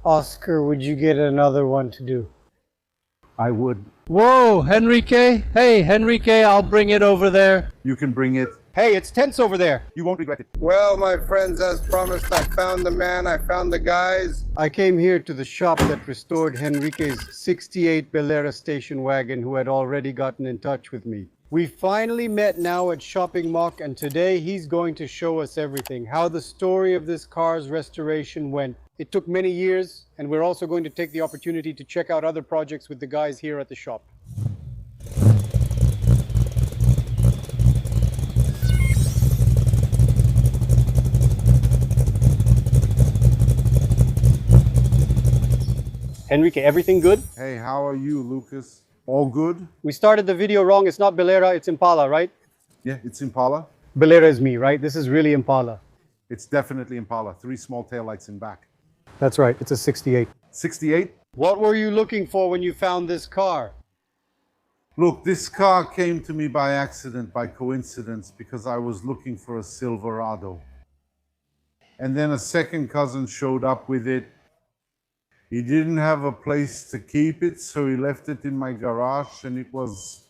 Oscar, would you get another one to do? I would. Whoa, Henrique. Hey, Henrique, I'll bring it over there. You can bring it. Hey, it's tense over there. You won't regret it. Well, my friends, as promised, I found the man, I found the guys. I came here to the shop that restored Henrique's 68 Belera station wagon, who had already gotten in touch with me. We finally met now at Shopping Mock, and today he's going to show us everything, how the story of this car's restoration went. It took many years, and we're also going to take the opportunity to check out other projects with the guys here at the shop. Henrique, everything good? Hey, how are you, Lucas? All good? We started the video wrong. It's not Belera, it's Impala, right? Yeah, it's Impala. Belera is me, right? This is really Impala. It's definitely Impala. 3 small taillights in back. That's right, it's a 68. 68? What were you looking for when you found this car? Look, this car came to me by accident, by coincidence, because I was looking for a Silverado. And then a second cousin showed up with it. He didn't have a place to keep it, so he left it in my garage, and it was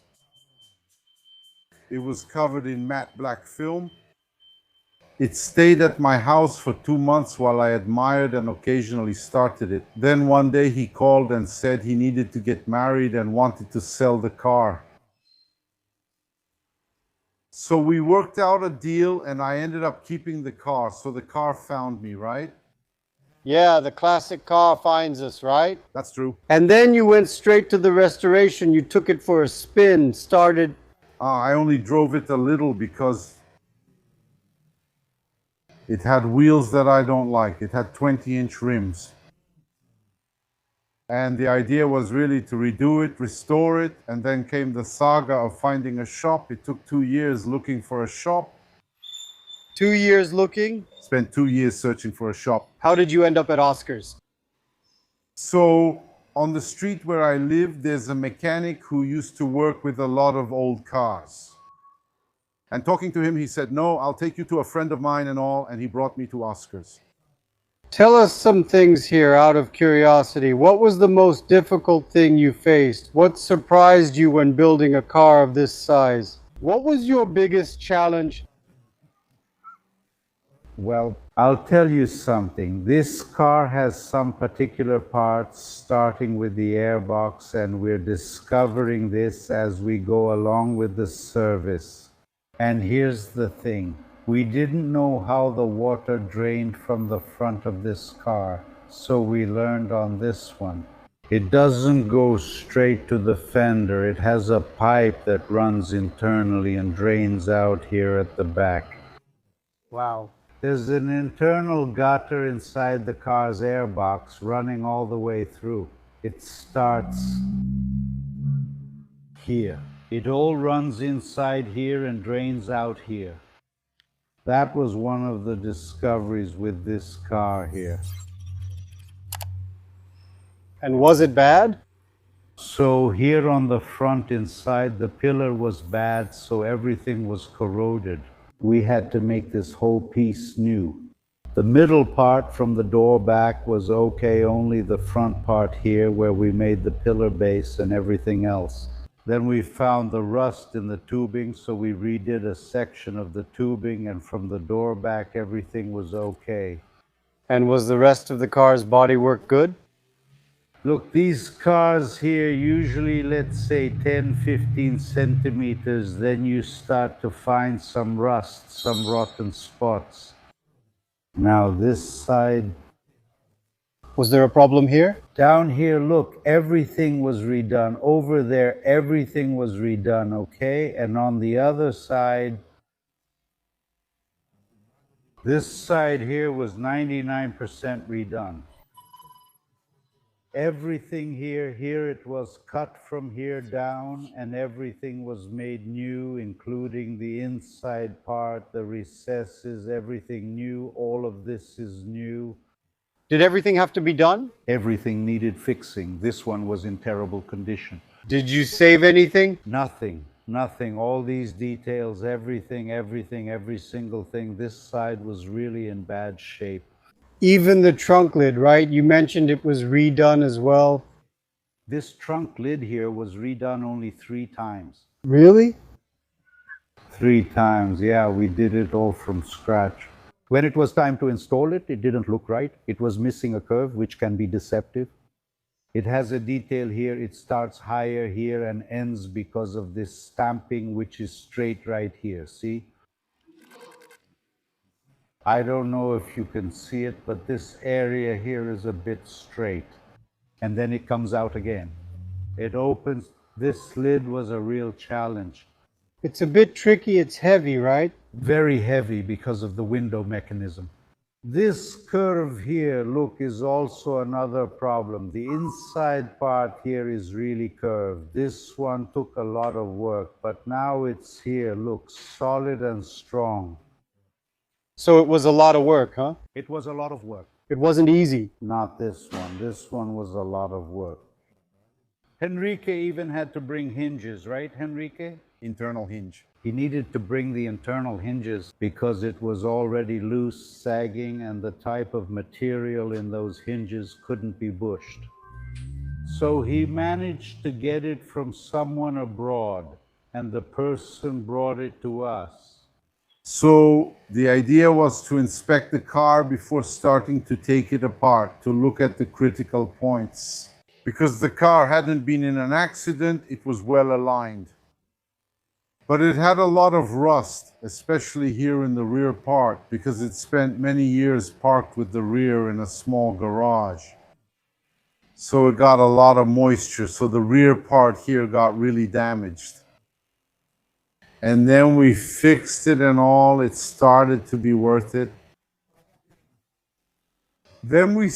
covered in matte black film. It stayed at my house for 2 months while I admired and occasionally started it. Then one day he called and said he needed to get married and wanted to sell the car. So we worked out a deal, and I ended up keeping the car. So the car found me, right? Yeah, the classic car finds us, right? That's true. And then you went straight to the restoration. You took it for a spin, started... I only drove it a little because it had wheels that I don't like. It had 20-inch rims. And the idea was really to redo it, restore it, and then came the saga of finding a shop. It took 2 years looking for a shop. 2 years looking? Spent 2 years searching for a shop. How did you end up at Oscar's? So on the street where I live, there's a mechanic who used to work with a lot of old cars. And talking to him, he said, no, I'll take you to a friend of mine and all, and he brought me to Oscar's. Tell us some things here out of curiosity. What was the most difficult thing you faced? What surprised you when building a car of this size? What was your biggest challenge? Well, I'll tell you something. This car has some particular parts, starting with the airbox, and we're discovering this as we go along with the service. And here's the thing. We didn't know how the water drained from the front of this car, so we learned on this one. It doesn't go straight to the fender. It has a pipe that runs internally and drains out here at the back. Wow. There's an internal gutter inside the car's airbox running all the way through. It starts here. It all runs inside here and drains out here. That was one of the discoveries with this car here. And was it bad? So here on the front inside, the pillar was bad, so everything was corroded. We had to make this whole piece new. The middle part from the door back was okay, only the front part here where we made the pillar base and everything else. Then we found the rust in the tubing, so we redid a section of the tubing, and from the door back everything was okay. And was the rest of the car's bodywork good? Look, these cars here usually, let's say 10, 15 centimeters, then you start to find some rust, some rotten spots. Now this side. Was there a problem here? Down here, look, everything was redone. Over there, everything was redone, okay? And on the other side, this side here was 99% redone. Everything here it was cut from here down, and everything was made new, including the inside part, the recesses, everything new. All of this is new. Did everything have to be done? Everything needed fixing. This one was in terrible condition. Did you save anything? Nothing. All these details, everything, every single thing. This side was really in bad shape. Even the trunk lid, right? You mentioned it was redone as well. This trunk lid here was redone only 3 times. Really? 3 times, yeah, we did it all from scratch. When it was time to install it, it didn't look right. It was missing a curve, which can be deceptive. It has a detail here. It starts higher here and ends because of this stamping, which is straight right here. See? I don't know if you can see it, but this area here is a bit straight. And then it comes out again. It opens. This lid was a real challenge. It's a bit tricky. It's heavy, right? Very heavy because of the window mechanism. This curve here, look, is also another problem. The inside part here is really curved. This one took a lot of work, but now it's here, look, solid and strong. So it was a lot of work, huh? It was a lot of work. It wasn't easy. Not this one. This one was a lot of work. Henrique even had to bring hinges, right, Henrique? Internal hinge. He needed to bring the internal hinges because it was already loose, sagging, and the type of material in those hinges couldn't be bushed. So he managed to get it from someone abroad, and the person brought it to us. So the idea was to inspect the car before starting to take it apart, to look at the critical points. Because the car hadn't been in an accident, it was well aligned. But it had a lot of rust, especially here in the rear part, because it spent many years parked with the rear in a small garage. So it got a lot of moisture, so the rear part here got really damaged. And then we fixed it and all, it started to be worth it. Then we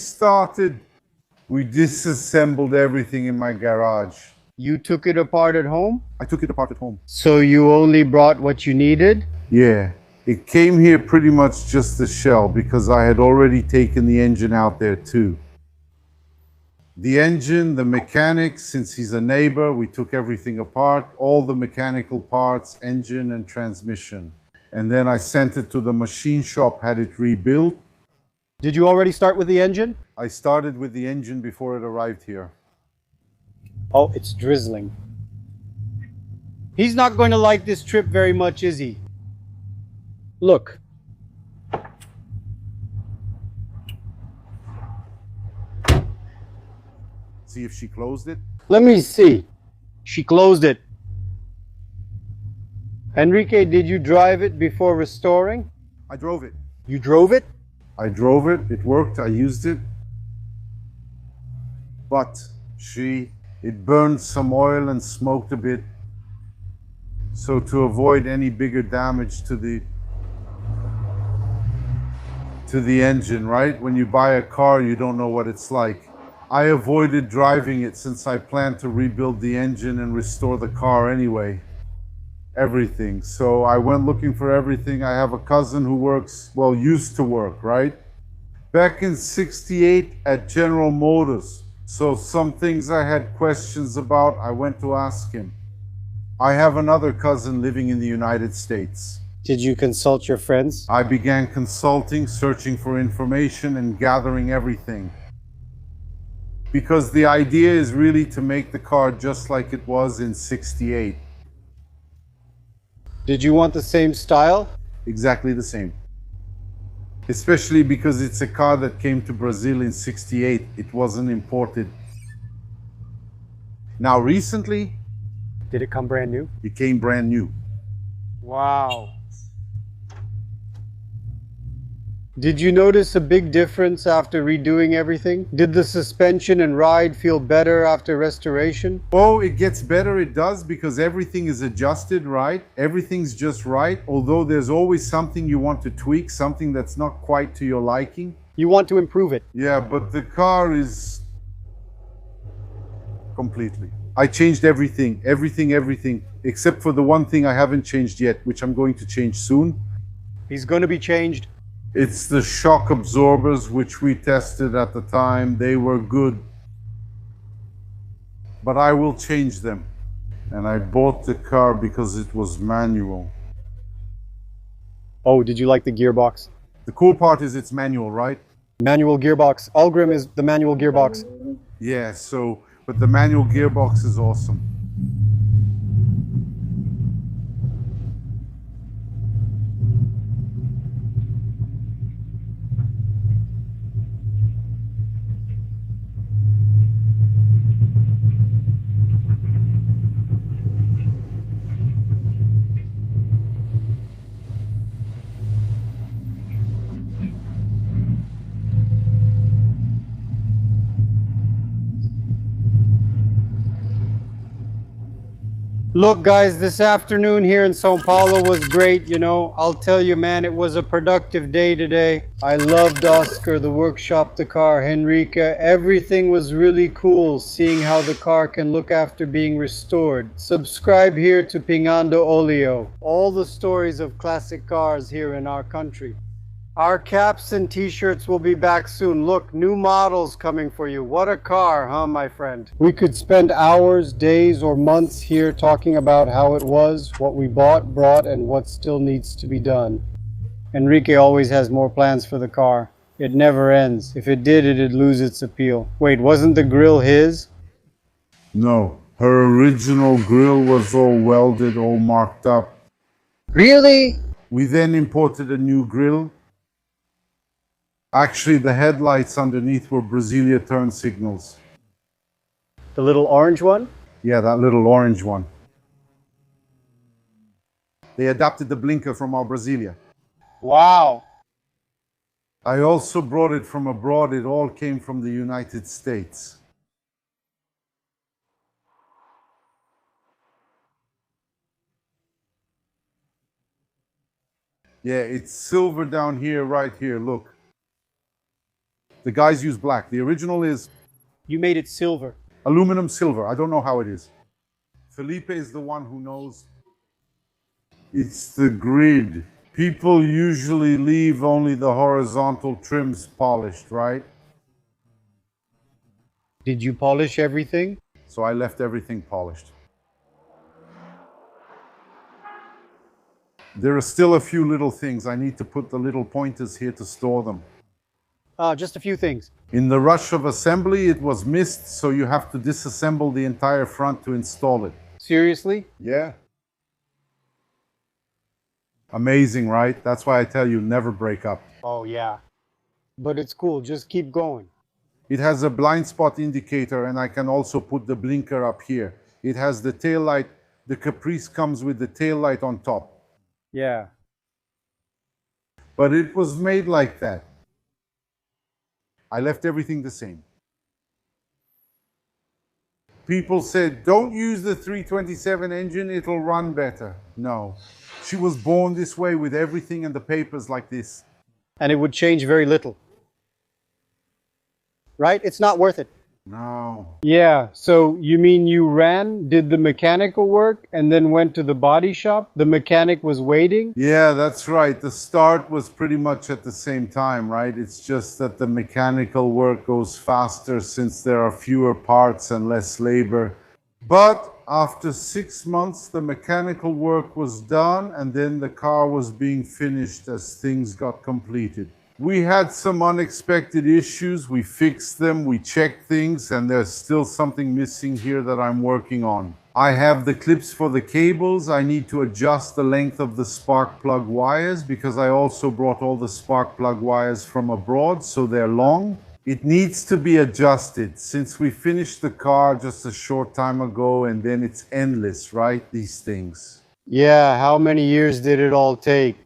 disassembled everything in my garage. You took it apart at home? I took it apart at home. So you only brought what you needed? Yeah, it came here pretty much just the shell because I had already taken the engine out there too. The engine, the mechanics, since he's a neighbor, we took everything apart, all the mechanical parts, engine and transmission. And then I sent it to the machine shop, had it rebuilt. Did you already start with the engine? I started with the engine before it arrived here. Oh, it's drizzling. He's not going to like this trip very much, is he? Look. See if she closed it. Let me see. She closed it. Enrique, did you drive it before restoring? I drove it. You drove it? I drove it, it worked, I used it. But it burned some oil and smoked a bit. So to avoid any bigger damage to the engine, right? When you buy a car, you don't know what it's like. I avoided driving it since I planned to rebuild the engine and restore the car anyway. Everything. So I went looking for everything. I have a cousin who works, well, used to work, right? Back in '68 at General Motors. So some things I had questions about, I went to ask him. I have another cousin living in the United States. Did you consult your friends? I began consulting, searching for information and gathering everything. Because the idea is really to make the car just like it was in '68. Did you want the same style? Exactly the same. Especially because it's a car that came to Brazil in '68. It wasn't imported. Now recently, Did it come brand new? it came brand new. Wow. Did you notice a big difference after redoing everything? Did the suspension and ride feel better after restoration? Oh, it gets better, it does, because everything is adjusted right. Everything's just right, although there's always something you want to tweak, something that's not quite to your liking. You want to improve it. Yeah, but the car is completely. I changed everything, except for the one thing I haven't changed yet, which I'm going to change soon. He's going to be changed. It's the shock absorbers, which we tested at the time. They were good. But I will change them. And I bought the car because it was manual. Oh, did you like the gearbox? The cool part is it's manual, right? Manual gearbox. Algrim is the manual gearbox. Yeah, so, but the manual gearbox is awesome. Look, guys, this afternoon here in Sao Paulo was great. You know, I'll tell you, man, it was a productive day today. I loved Oscar, the workshop, the car, Henrique. Everything was really cool, seeing how the car can look after being restored. Subscribe here to Pingando Oleo. All the stories of classic cars here in our country. Our caps and t-shirts will be back soon. Look, new models coming for you. What a car, huh, my friend? We could spend hours, days, or months here talking about how it was, what we bought, brought, and what still needs to be done. Enrique always has more plans for the car. It never ends. If it did, it'd lose its appeal. Wait, wasn't the grill his? No, her original grill was all welded, all marked up. Really? We then imported a new grill. Actually, the headlights underneath were Brasilia turn signals. The little orange one? Yeah, that little orange one. They adapted the blinker from our Brasilia. Wow. I also brought it from abroad. It all came from the United States. Yeah, it's silver down here, right here, look. The guys use black. The original is You made it silver. aluminum silver. I don't know how it is. Felipe is the one who knows. It's the grid. People usually leave only the horizontal trims polished, right? Did you polish everything? So I left everything polished. There are still a few little things. I need to put the little pointers here to store them. Just a few things. In the rush of assembly, it was missed, so you have to disassemble the entire front to install it. Seriously? Yeah. Amazing, right? That's why I tell you, never break up. Oh, yeah. But it's cool. Just keep going. It has a blind spot indicator, and I can also put the blinker up here. It has the tail light. The Caprice comes with the tail light on top. Yeah. But it was made like that. I left everything the same. People said, don't use the 327 engine, it'll run better. No. She was born this way with everything and the papers like this. And it would change very little. Right? It's not worth it. No. Yeah, so you mean you ran, did the mechanical work, and then went to the body shop? The mechanic was waiting? Yeah, that's right. The start was pretty much at the same time, right? It's just that the mechanical work goes faster since there are fewer parts and less labor. But after 6 months, the mechanical work was done, and then the car was being finished as things got completed. We had some unexpected issues. We fixed them, we checked things, and there's still something missing here that I'm working on. I have the clips for the cables. I need to adjust the length of the spark plug wires because I also brought all the spark plug wires from abroad, so they're long. It needs to be adjusted since we finished the car just a short time ago, and then it's endless, right? These things. Yeah, how many years did it all take?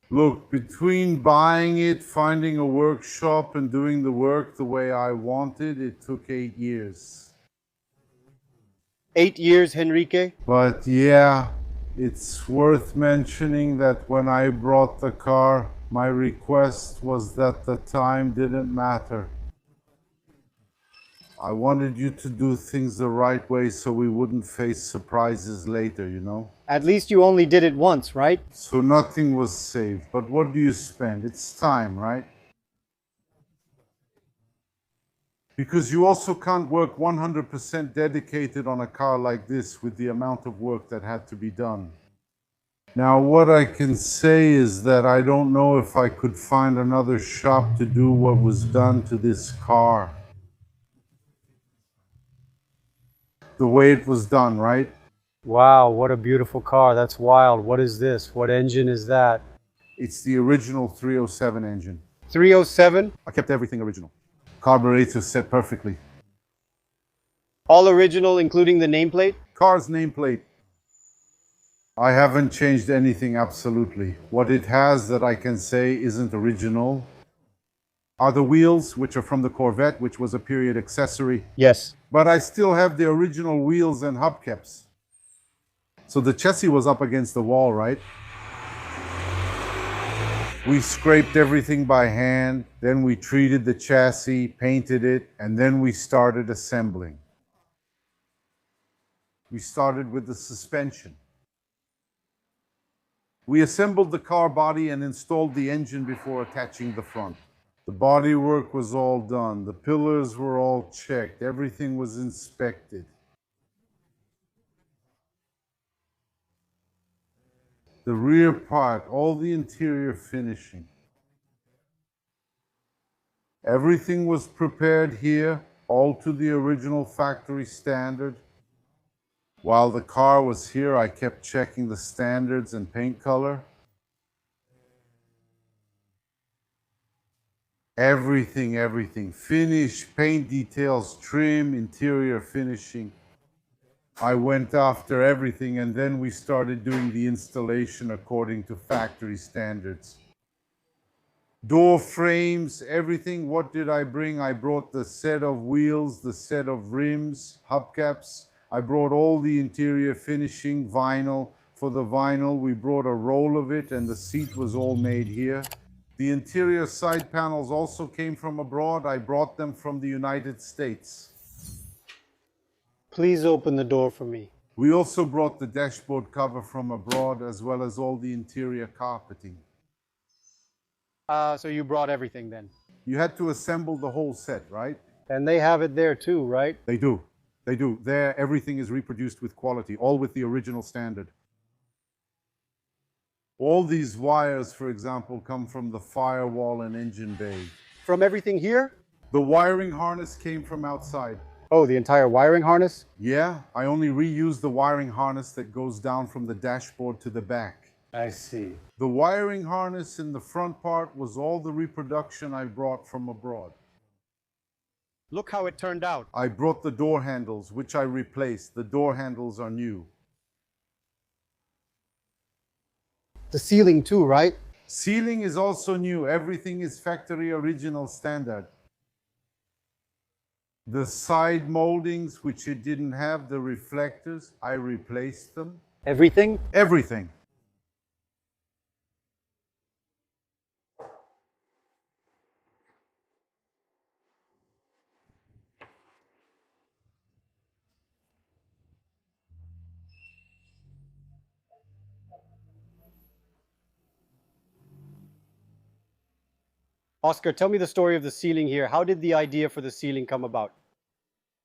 Look, between buying it, finding a workshop, and doing the work the way I wanted, it took 8 years. 8 years, Henrique? But yeah, it's worth mentioning that when I brought the car, my request was that the time didn't matter. I wanted you to do things the right way so we wouldn't face surprises later, you know? At least you only did it once, right? So nothing was saved. But what do you spend? It's time, right? Because you also can't work 100% dedicated on a car like this with the amount of work that had to be done. Now, what I can say is that I don't know if I could find another shop to do what was done to this car. The way it was done, right? Wow, what a beautiful car. That's wild. What is this? What engine is that? It's the original 307 engine. 307? I kept everything original. Carburetor set perfectly. All original, including the nameplate? Car's nameplate. I haven't changed anything absolutely. What it has that I can say isn't original are the wheels, which are from the Corvette, which was a period accessory. Yes. But I still have the original wheels and hubcaps. So the chassis was up against the wall, right? We scraped everything by hand, then we treated the chassis, painted it, and then we started assembling. We started with the suspension. We assembled the car body and installed the engine before attaching the front. The body work was all done. The pillars were all checked. Everything was inspected. The rear part, all the interior finishing. Everything was prepared here, all to the original factory standard. While the car was here, I kept checking the standards and paint color. Everything. Finish, paint details, trim, interior finishing. I went after everything, and then we started doing the installation according to factory standards. Door frames, everything. What did I bring? I brought the set of wheels, the set of rims, hubcaps. I brought all the interior finishing, vinyl. For the vinyl, we brought a roll of it, and the seat was all made here. The interior side panels also came from abroad. I brought them from the United States. Please open the door for me. We also brought the dashboard cover from abroad, as well as all the interior carpeting. So you brought everything then? You had to assemble the whole set, right? And they have it there too, right? They do. They do. There, everything is reproduced with quality, all with the original standard. All these wires, for example, come from the firewall and engine bay. From everything here? The wiring harness came from outside. Oh, the entire wiring harness? Yeah, I only reused the wiring harness that goes down from the dashboard to the back. I see. The wiring harness in the front part was all the reproduction I brought from abroad. Look how it turned out. I brought the door handles, which I replaced. The door handles are new. The ceiling too, right? Ceiling is also new. Everything is factory original standard. The side moldings, which it didn't have, the reflectors, I replaced them. Everything? Everything. Oscar, tell me the story of the ceiling here. How did the idea for the ceiling come about?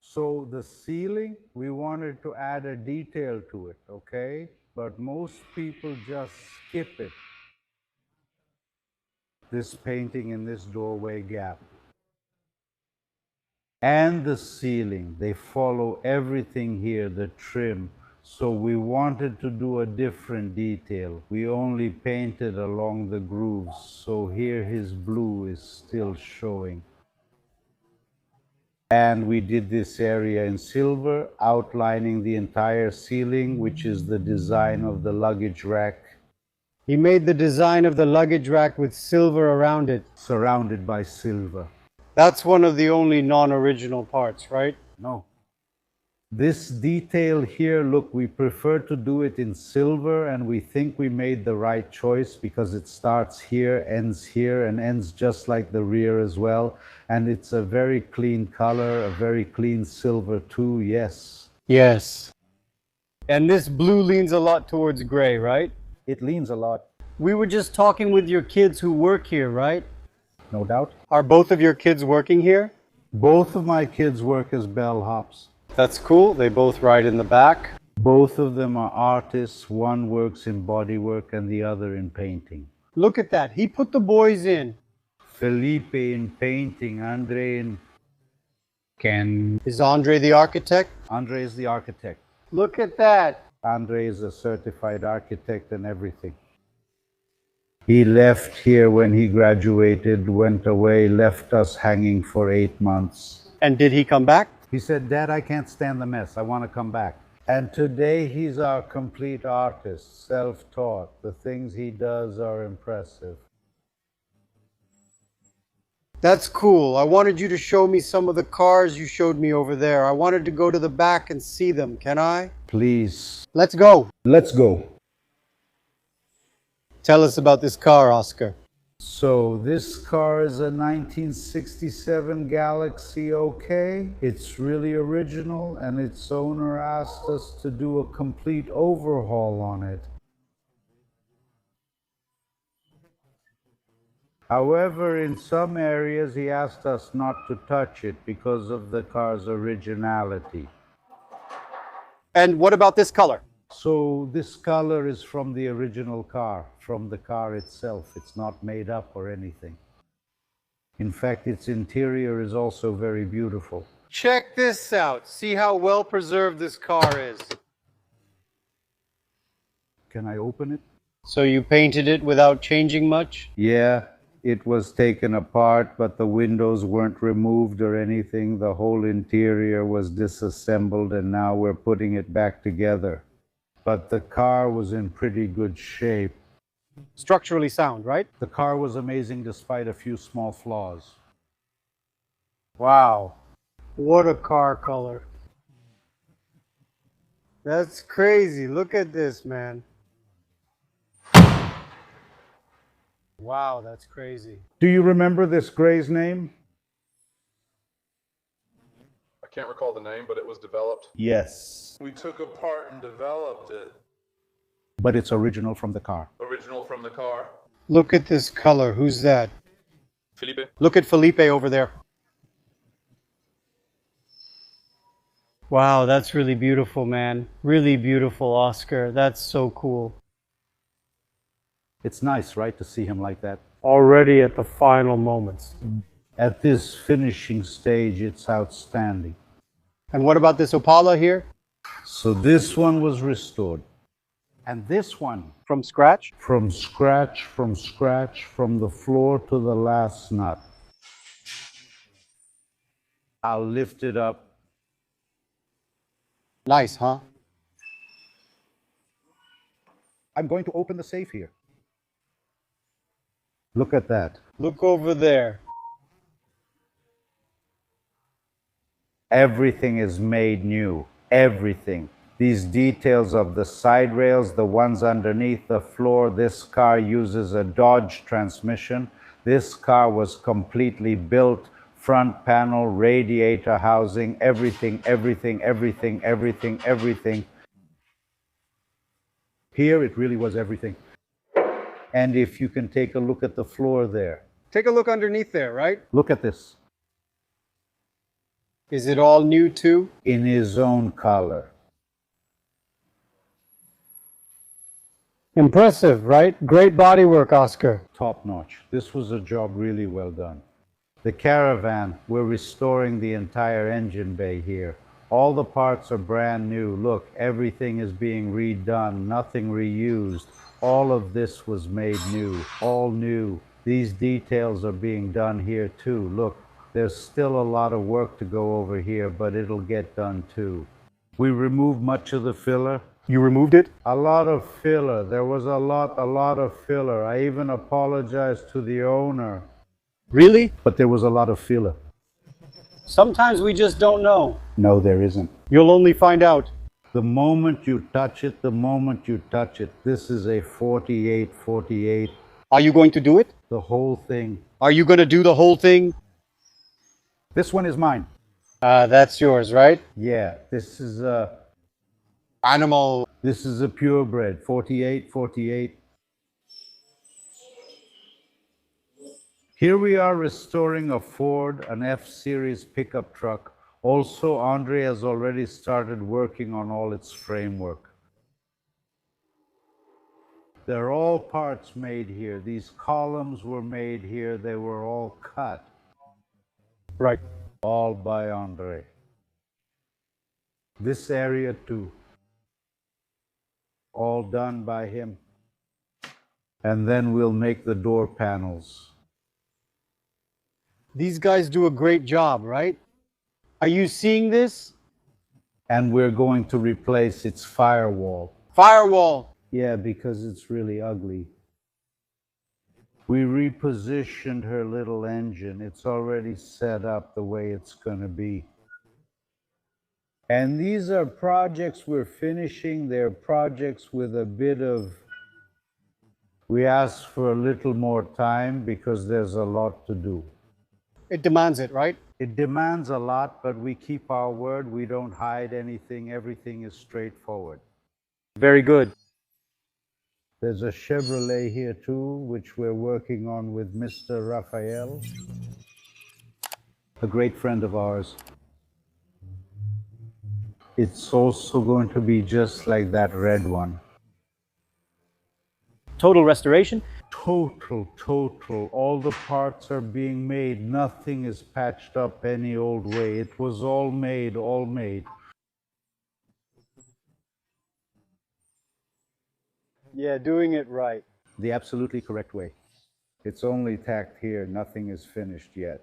So the ceiling, we wanted to add a detail to it, okay? But most people just skip it. This painting in this doorway gap. And the ceiling, they follow everything here, the trim. So we wanted to do a different detail. We only painted along the grooves. So here his blue is still showing. And we did this area in silver, outlining the entire ceiling, which is the design of the luggage rack. He made the design of the luggage rack with silver around it. Surrounded by silver. That's one of the only non-original parts, right? No. This detail here, look, we prefer to do it in silver, and we think we made the right choice because it starts here, and ends just like the rear as well. And it's a very clean color, a very clean silver too, yes. Yes. And this blue leans a lot towards gray, right? It leans a lot, We were just talking with your kids who work here, right? no doubt. Are both of your kids working here? Both of my kids work as bellhops. That's cool. They both ride in the back. Both of them are artists. One works in bodywork and the other in painting. Look at that. He put the boys in. Felipe in painting, Andre in can. Is Andre the architect? Andre is the architect. Look at that. Andre is a certified architect and everything. He left here when he graduated, went away, left us hanging for 8 months. And did he come back? He said, Dad, I can't stand the mess. I want to come back. And today he's our complete artist, self-taught. The things he does are impressive. That's cool. I wanted you to show me some of the cars you showed me over there. I wanted to go to the back and see them. Can I? Please. Let's go. Let's go. Tell us about this car, Oscar. So this car is a 1967 Galaxy OK. It's really original, and its owner asked us to do a complete overhaul on it. However, in some areas he asked us not to touch it because of the car's originality. And what about this color? So this color is from the original car, from the car itself. It's not made up or anything. In fact, its interior is also very beautiful. Check this out. See how well preserved this car is. Can I open it? So you painted it without changing much? Yeah, it was taken apart, but the windows weren't removed or anything. The whole interior was disassembled, and now we're putting it back together. But the car was in pretty good shape. Structurally sound, right? The car was amazing despite a few small flaws. Wow. What a car color. That's crazy. Look at this, man. Wow, that's crazy. Do you remember this gray's name? I can't recall the name, but it was developed. Yes. We took apart and developed it. But it's original from the car. Original from the car. Look at this color. Who's that? Felipe? Look at Felipe over there. Wow, that's really beautiful, man. Really beautiful, Oscar. That's so cool. It's nice, right, to see him like that? Already at the final moments. At this finishing stage, it's outstanding. And what about this Impala here? So this one was restored. And this one, From scratch? from scratch, from the floor to the last nut. I'll lift it up. Nice, huh? I'm going to open the safe here. Look at that. Look over there. Everything is made new. Everything. These details of the side rails, the ones underneath the floor. This car uses a Dodge transmission. This car was completely built. Front panel, radiator housing, everything. Here it really was everything. And if you can take a look at the floor there. Take a look underneath there, right? Look at this. Is it all new too? In his own color. Impressive, right? Great bodywork, Oscar. Top notch. This was a job really well done. The Caravan, we're restoring the entire engine bay here. All the parts are brand new. Look, everything is being redone, nothing reused. All of this was made new, all new. These details are being done here too. Look, there's still a lot of work to go over here, but it'll get done too. We removed much of the filler. You removed it? A lot of filler. There was a lot of filler. I even apologized to the owner. Really? But there was a lot of filler. Sometimes we just don't know. No, there isn't. You'll only find out. The moment you touch it, this is a 48. Are you going to do it? The whole thing. Are you going to do the whole thing? This one is mine. That's yours, right? Yeah, this is a Animal. This is a purebred, 48. Here we are restoring a Ford, an F-Series pickup truck, Also, Andre has already started working on all its framework. They're all parts made here. These columns were made here. They were all cut. Right. All by Andre. This area too. All done by him. And then we'll make the door panels. These guys do a great job, right? Are you seeing this? And we're going to replace its firewall. Firewall. Yeah, because it's really ugly. We repositioned her little engine. It's already set up the way it's going to be. And these are projects we're finishing. They're projects with a bit of... We asked for a little more time because there's a lot to do. It demands it, right? It demands a lot, but we keep our word. We don't hide anything. Everything is straightforward. Very good. There's a Chevrolet here too, which we're working on with Mr. Raphael, a great friend of ours. It's also going to be just like that red one. Total restoration? Total. All the parts are being made. Nothing is patched up any old way. It was all made. Yeah, doing it right. The absolutely correct way. It's only tacked here. Nothing is finished yet.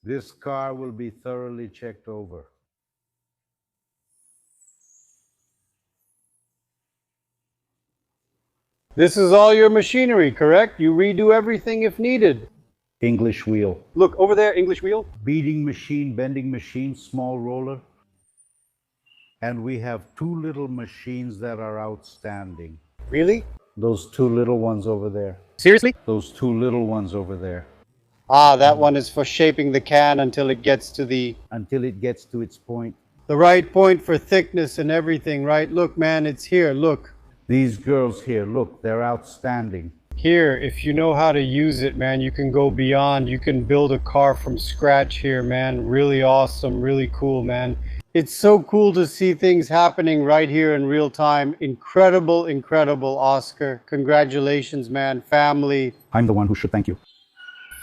This car will be thoroughly checked over. This is all your machinery, correct? You redo everything if needed. English wheel. Look, over there, English wheel. Beating machine, bending machine, small roller. And we have two little machines that are outstanding. Really? Those two little ones over there. Seriously? Those two little ones over there. Ah, that one is for shaping the can until it gets to Until it gets to its point. the right point for thickness and everything, right? Look, man, it's here, look. These girls here, look, they're outstanding. Here, if you know how to use it, man, you can go beyond. You can build a car from scratch here, man. Really awesome, really cool, man. It's so cool to see things happening right here in real time. Incredible, Oscar. Congratulations, man. Family. I'm the one who should thank you.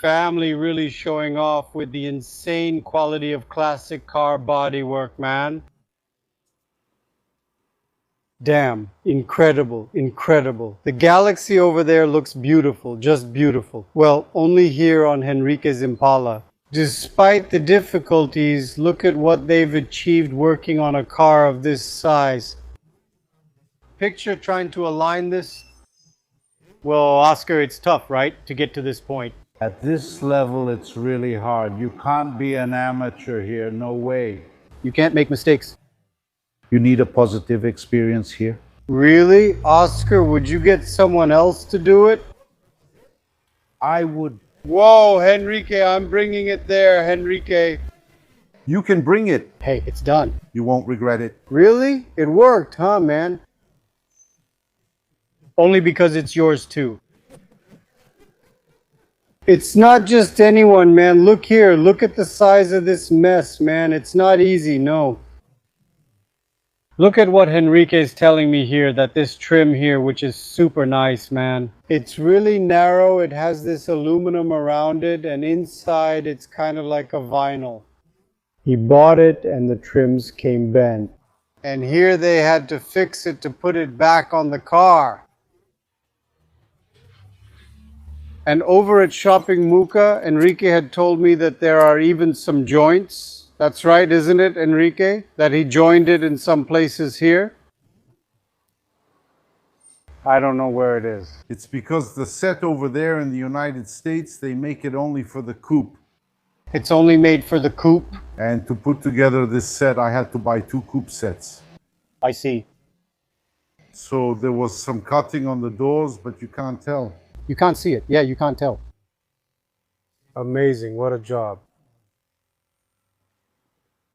Family really showing off with the insane quality of classic car bodywork, man. Damn, incredible. The galaxy over there looks beautiful, just beautiful. Well, only here on Henrique's Impala. Despite the difficulties, look at what they've achieved working on a car of this size. Picture trying to align this. Well, Oscar, it's tough, right, to get to this point. At this level, it's really hard. You can't be an amateur here, no way. You can't make mistakes. You need a positive experience here. Really? Oscar, would you get someone else to do it? I would. Whoa, Henrique, I'm bringing it there, Henrique. You can bring it. Hey, it's done. You won't regret it. Really? It worked, huh, man? Only because it's yours too. It's not just anyone, man. Look here. Look at the size of this mess, man. It's not easy, no. Look at what Henrique is telling me here, that this trim here, which is super nice, man. It's really narrow. It has this aluminum around it, and inside it's kind of like a vinyl. He bought it and the trims came bent. And here they had to fix it to put it back on the car. And over at Shopping Muka, Enrique had told me that there are even some joints. That's right, isn't it, Enrique? That he joined it in some places here? I don't know where it is. It's because the set over there in the United States, they make it only for the coupe. It's only made for the coupe? And to put together this set, I had to buy 2 coupe sets. I see. So there was some cutting on the doors, but you can't tell. You can't see it. Yeah, you can't tell. Amazing. What a job.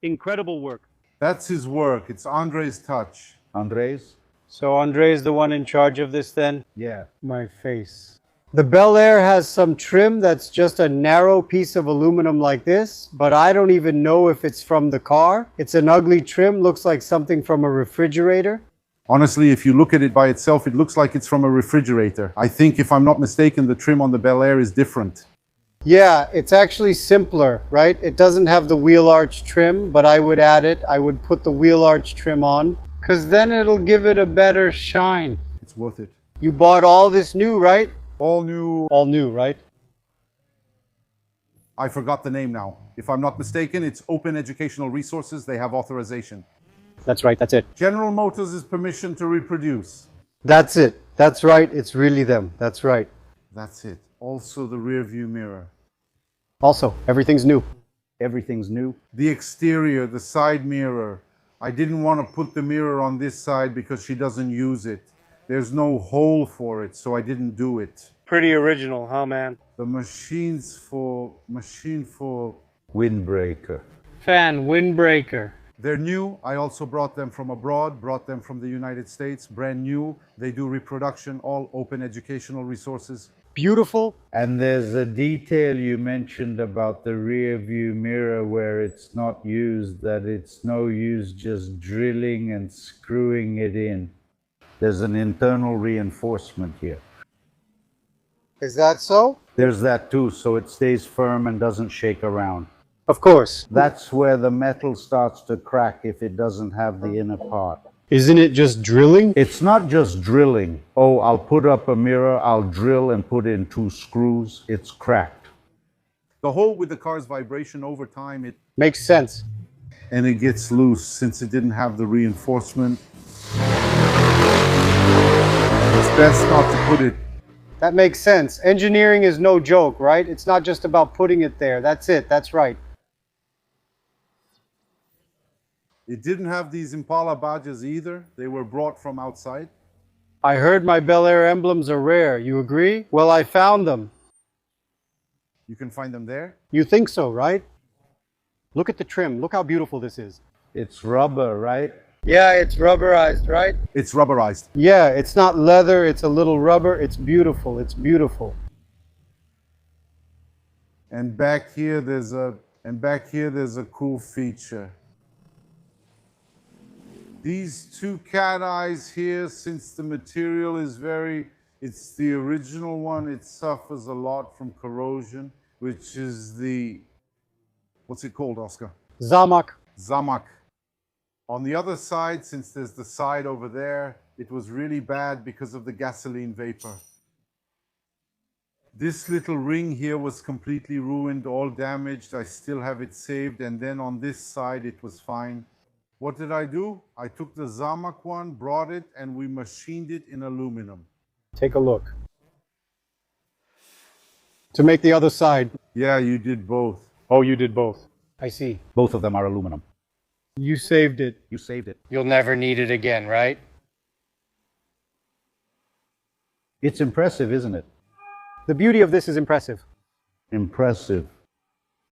Incredible work. That's his work. It's Andre's touch. Andres? So Andre is the one in charge of this then? Yeah. My face. The Bel Air has some trim that's just a narrow piece of aluminum like this, but I don't even know if it's from the car. It's an ugly trim, looks like something from a refrigerator. Honestly, if you look at it by itself, it looks like it's from a refrigerator. I think, if I'm not mistaken, the trim on the Bel Air is different. Yeah, it's actually simpler, right? It doesn't have the wheel arch trim, but I would add it. I would put the wheel arch trim on, because then it'll give it a better shine. It's worth it. You bought all this new, right? All new. All new, right? I forgot the name now. If I'm not mistaken, it's Open Educational Resources. They have authorization. That's right, that's it. General Motors is permission to reproduce. That's it. That's right, it's really them. That's right. That's it. Also the rear view mirror. Also, everything's new. Everything's new. The exterior, the side mirror. I didn't want to put the mirror on this side because she doesn't use it. There's no hole for it, so I didn't do it. Pretty original, huh, man? The machine for Windbreaker. Fan, windbreaker. they're new. I also brought them from abroad, brought them from the United States, brand new. They do reproduction, all open educational resources. Beautiful. And there's a detail you mentioned about the rear view mirror where it's not used, that it's no use just drilling and screwing it in. There's an internal reinforcement here. Is that so? There's that too, so it stays firm and doesn't shake around. Of course. That's where the metal starts to crack if it doesn't have the inner part. Isn't it just drilling? It's not just drilling. Oh, I'll put up a mirror, I'll drill and put in 2 screws. It's cracked. The hole with the car's vibration over time, it Makes sense. and it gets loose since it didn't have the reinforcement. It's best not to put it. That makes sense. Engineering is no joke, right? It's not just about putting it there. That's it. That's right. It didn't have these Impala badges either. They were brought from outside. I heard my Bel Air emblems are rare. You agree? Well, I found them. You can find them there. You think so, right? Look at the trim. Look how beautiful this is. It's rubber, right? Yeah, it's rubberized, right? It's rubberized. Yeah, it's not leather. It's a little rubber. It's beautiful. It's beautiful. And back here there's a cool feature. These 2 cat eyes here, since the material is it's the original one, it suffers a lot from corrosion, which is what's it called, Oscar? Zamak. Zamak. On the other side, since there's the side over there, it was really bad because of the gasoline vapor. This little ring here was completely ruined, all damaged. I still have it saved, and then on this side it was fine. What did I do? I took the Zamak one, brought it, and we machined it in aluminum. Take a look. To make the other side. Yeah, you did both. Oh, you did both. I see. Both of them are aluminum. You saved it. You saved it. You'll never need it again, right? It's impressive, isn't it? The beauty of this is impressive. Impressive.